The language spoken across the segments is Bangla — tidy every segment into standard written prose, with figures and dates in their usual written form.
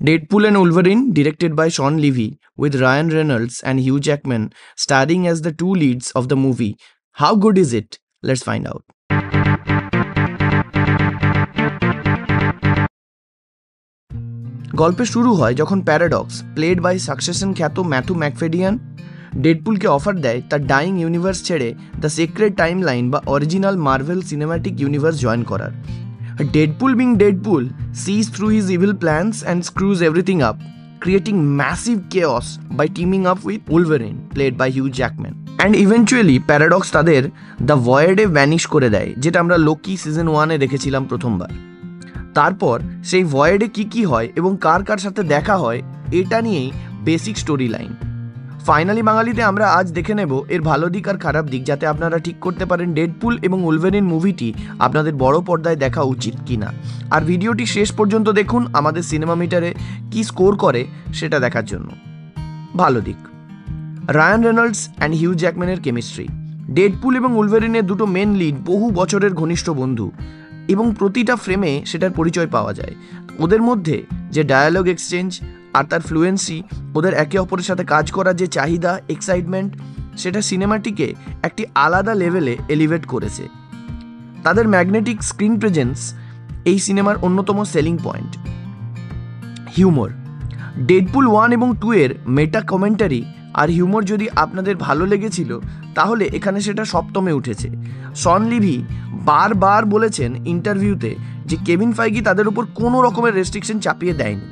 Deadpool and Wolverine, directed by Sean Levy, with Ryan Reynolds and Hugh Jackman starring as the two leads of the movie. How good is it? Let's find out. গল্পে শুরু হয় যখন প্যারাডক্স, প্লেড বাই সাকসেশন খ্যাত ম্যাথু ম্যাকফেডিয়ান, ডেডপুলকে অফার দেয় তার ডাইং ইউনিভার্স ছেড়ে দ্য সিক্রেট টাইম লাইন বা original Marvel cinematic universe join করার। Deadpool, being Deadpool, sees through his evil plans and screws everything up, creating massive chaos by teaming up with Wolverine, played by Hugh Jackman. And eventually, Paradox তাদের দ্য ভয়েডে ভ্যানিশ করে দেয়, যেটা আমরা লোকি সিজন 1-এ দেখেছিলাম প্রথমবার। তারপর সেই ভয়েডে কি হয় এবং কার কার সাথে দেখা হয়, এটা নিয়েই বেসিক স্টোরি লাইন। ফাইনালি বাঙালিতে আমরা আজ দেখে নেব এর ভালো দিক আর খারাপ দিক, যাতে আপনারা ঠিক করতে পারেন ডেডপুল এবং উলভেরিন মুভিটি আপনাদের বড় পর্দায় দেখা উচিত কিনা। আর ভিডিওটি শেষ পর্যন্ত দেখুন আমাদের সিনেমা মিটারে কি স্কোর করে সেটা দেখার জন্য। ভালো দিক, রায়ান রেনল্ডস অ্যান্ড হিউ জ্যাকম্যানের কেমিস্ট্রি। ডেডপুল এবং উলভেরিনের দুটো মেন লিড বহু বছরের ঘনিষ্ঠ বন্ধু, এবং প্রতিটা ফ্রেমে সেটার পরিচয় পাওয়া যায়। ওদের মধ্যে যে ডায়ালগ এক্সচেঞ্জ আর তার ফ্লুয়েন্সি, ওদের একে অপরের সাথে কাজ করার যে চাহিদা, এক্সাইটমেন্ট, সেটা সিনেমাটিকে একটি আলাদা লেভেলে এলিভেট করেছে। তাদের ম্যাগনেটিক স্ক্রিন প্রেজেন্স এই সিনেমার অন্যতম সেলিং পয়েন্ট। হিউমর, ডেডপুল 1 এবং 2 এর মেটা কমেন্টারি আর হিউমর যদি আপনাদের ভালো লেগেছিল, তাহলে এখানে সেটা সপ্তমে উঠেছে। শন লিভি বারবার বলেছেন ইন্টারভিউতে যে কেভিন ফাইগি তাদের উপর কোনো রকমের রেস্ট্রিকশন চাপিয়ে দেয়নি,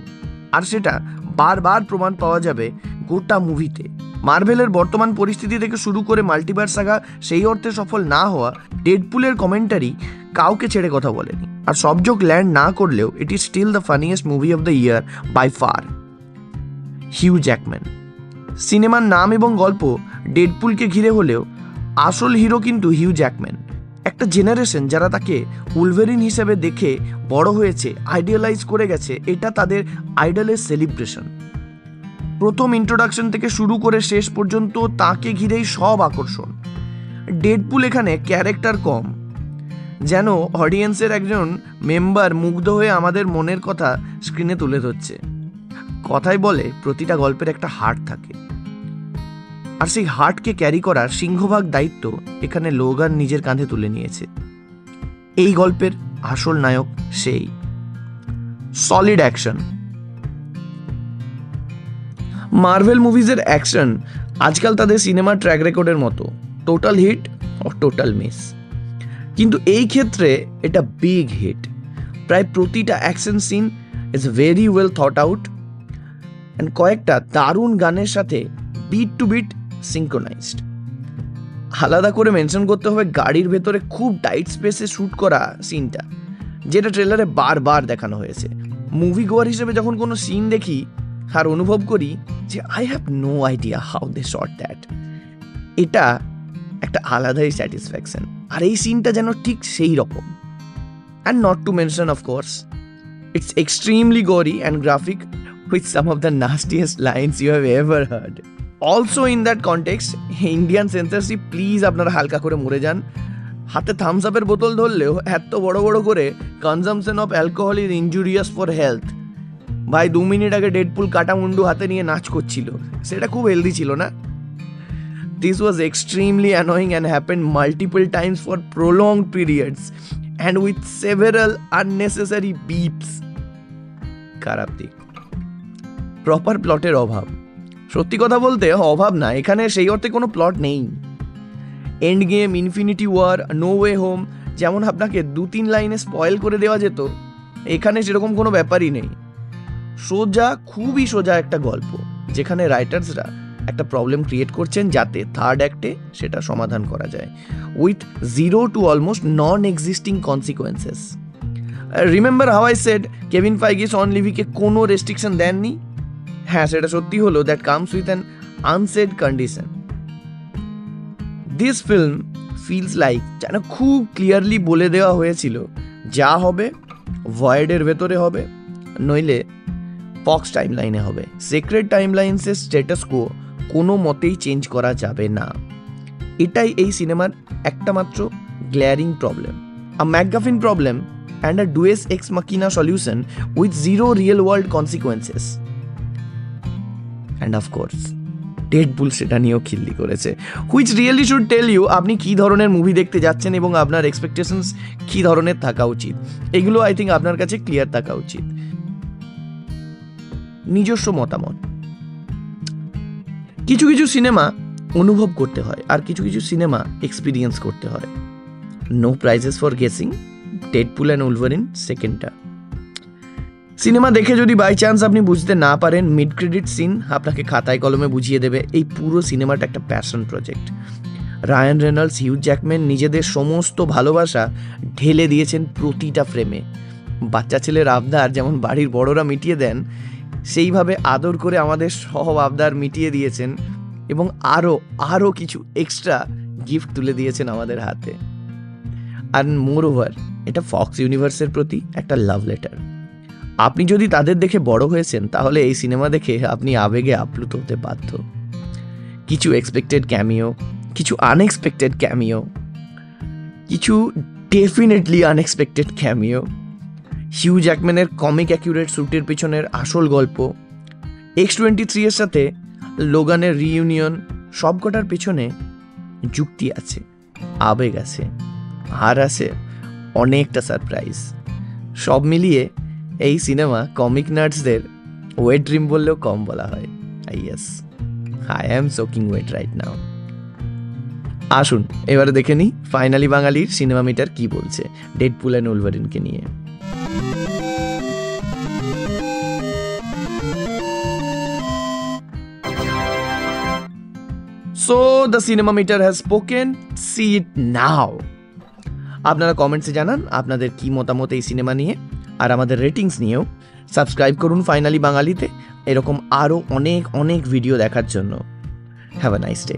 আর সেটা বারবার প্রমাণ পাওয়া যাবে গোটা মুভিতে। মার্ভেলের বর্তমান পরিস্থিতি থেকে শুরু করে মাল্টিভার্স সাগা সেই অর্থে সফল না হওয়া, ডেডপুলের কমেন্টারি কাউকে ছেড়ে কথা বলেনি। আর সব জোক ল্যান্ড না করলেও it is still the funniest movie of the year by far. Hugh Jackman, সিনেমার নাম এবং গল্প ডেডপুলকে ঘিরে হলেও আসল হিরো কিন্তু হিউ জ্যাকম্যান। একটা জেনারেশন যারা তাকে উলভেরিন হিসেবে দেখে বড় হয়েছে, আইডিয়ালাইজ করে গেছে, এটা তাদের আইডলের সেলিব্রেশন। প্রথম ইন্ট্রোডাকশন থেকে শুরু করে শেষ পর্যন্ত তাকে ঘিরেই সব আকর্ষণ। ডেডপুল এখানে ক্যারেক্টার কম, যেন অডিয়েন্সের একজন মেম্বার মুগ্ধ হয়ে আমাদের মনের কথা স্ক্রিনে তুলে ধরছে। কথাই বলে প্রতিটা গল্পের একটা হার্ট থাকে, আর সেই হার্টকে ক্যারি করার সিংহভাগ দায়িত্ব এখানে লোগান নিজের কাঁধে তুলে নিয়েছে। এই গল্পের আসল নায়ক সেই। সলিড অ্যাকশন, মার্ভেল মুভিজের অ্যাকশন আজকাল তাদের সিনেমার ট্র্যাক রেকর্ডের মতো, টোটাল হিট ও টোটাল মিস। কিন্তু এই ক্ষেত্রে এটা বিগ হিট। প্রায় প্রতিটা action scene is very well thought out, and কয়েকটা দারুণ গানের সাথে বিট টু বিট সিঙ্ক্রোনাইজড। আলাদা করে মেনশন করতে হবে গাড়ির ভেতরে খুব টাইট স্পেসে শ্যুট করা সিনটা, যেটা ট্রেলারে বারবার দেখানো হয়েছে। মুভি গোয়ার হিসেবে যখন কোনো সিন দেখি আর অনুভব করি যে I have no idea how they shot that, এটা একটা আলাদাই স্যাটিসফ্যাকশন। আর এই সিনটা যেন ঠিক সেই রকম। And not to mention of course, it's extremely gory and graphic with some of the nastiest lines you have ever heard. Also in that context, Indian censorship please আপনারা হালকা করে মরে যান। হাতে থামস আপের বোতল ধরলেও এত বড় বড় করে consumption of alcohol is injurious for health. ভাই 2 মিনিট আগে ডেডপুল কাটা মুন্ডু হাতে নিয়ে নাচ করছিল, সেটা খুব হেলদি ছিল না? This was extremely annoying and happened multiple times for prolonged periods and with several unnecessary beeps. খারাপ দিক, প্রপার প্লটের অভাব। সত্যি কথা বলতে অভাব না, এখানে সেই অর্থে কোনো প্লট নেই। Endgame, Infinity War, No Way Home যেমন আপনাকে 2-3 লাইনে স্পয়েল করে দেওয়া যেত, এখানে সেরকম কোনো ব্যাপারই নেই। সোজা, খুবই সোজা একটা গল্প, যেখানে রাইটার্সরা একটা প্রবলেম ক্রিয়েট করছেন যাতে থার্ড অ্যাক্টে সেটা সমাধান করা যায়, with 0 to almost non-existing consequences. Remember how I said Kevin Feige Shawn লিভিকে কোনো রেস্ট্রিকশন দেননি? হ্যাঁ, সেটা সত্যি হলো। That comes with an unsaid condition. This film feels like যেন খুব ক্লিয়ারলি বলে দেওয়া হয়েছিল যা হবে ভয়েডের ভেতরে হবে, নইলে ফক্স টাইম লাইনে হবে। সিক্রেট টাইম লাইন্সের স্ট্যাটাস কো কোনো মতেই চেঞ্জ করা যাবে না। এটাই এই সিনেমার একটা মাত্র glaring problem, a MacGuffin problem and a deus ex machina solution with zero real world consequences. And of course Deadpool সেটা নিয়েও খিল্লি করেছে, which really should tell you আপনি কী ধরনের মুভি দেখতে যাচ্ছেন এবং আপনার এক্সপেকটেশনস কী ধরনের থাকা উচিত। এগুলো আই থিঙ্ক আপনার কাছে ক্লিয়ার থাকা উচিত। নিজস্ব মতামত, কিছু কিছু সিনেমা অনুভব করতে হয় আর কিছু কিছু সিনেমা এক্সপিরিয়েন্স করতে হয়। No prizes for guessing, Deadpool and Wolverine সেকেন্ডটা। সিনেমা দেখে যদি বাই চান্স আপনি বুঝতে না পারেন, মিড ক্রেডিট সিন আপনাকে খাতায় কলমে বুঝিয়ে দেবে এই পুরো সিনেমাটা একটা passion project. Ryan Reynolds, Hugh Jackman নিজেদের সমস্ত ভালোবাসা ঢেলে দিয়েছেন প্রতিটা ফ্রেমে। বাচ্চা ছেলের আবদার যেমন বাড়ির বড়রা মিটিয়ে দেন, সেইভাবে আদর করে আমাদের সব আবদার মিটিয়ে দিয়েছেন এবং আরও কিছু এক্সট্রা গিফট তুলে দিয়েছেন আমাদের হাতে। আর মোর ওভার এটা ফক্স ইউনিভার্সের প্রতি একটা লাভ লেটার। আপনি যদি তাদের দেখে বড় হয়েছেন তাহলে এই সিনেমা দেখে আপনি আবেগে আপ্লুত হতে বাধ্য। কিছু এক্সপেক্টেড ক্যামিও, কিছু আনএক্সপেক্টেড ক্যামিও, কিছু ডেফিনেটলি আনএক্সপেক্টেড ক্যামিও, হিউ জ্যাকম্যানের কমিক অ্যাকিউরেট স্যুটের পিছনের আসল গল্প, X-23 এর সাথে লোগানের রিইউনিয়ন, সবকটার পেছনে যুক্তি আছে, আবেগ আছে, আর আছে অনেকটা সারপ্রাইজ। সব মিলিয়ে এই সিনেমা কমিক নার্ডসদের ওয়েট ড্রিম বললেও কম বলা হয়। Yes, I am soaking wet right now. আসুন এবারে দেখে নিই ফাইনালি বাঙালির সিনেমা মিটার কি বলছে ডেডপুল অ্যান্ড উলভারিনকে নিয়ে। So the cinema meter has spoken, see it now. আপনারা কমেন্টসে জানান আপনাদের কি মতামত এই সিনেমা নিয়ে, আর আমাদের রেটিংস নিয়েও। সাবস্ক্রাইব করুন ফাইনালি বাঙালিতে এরকম আরও অনেক ভিডিও দেখার জন্য। Have a nice day.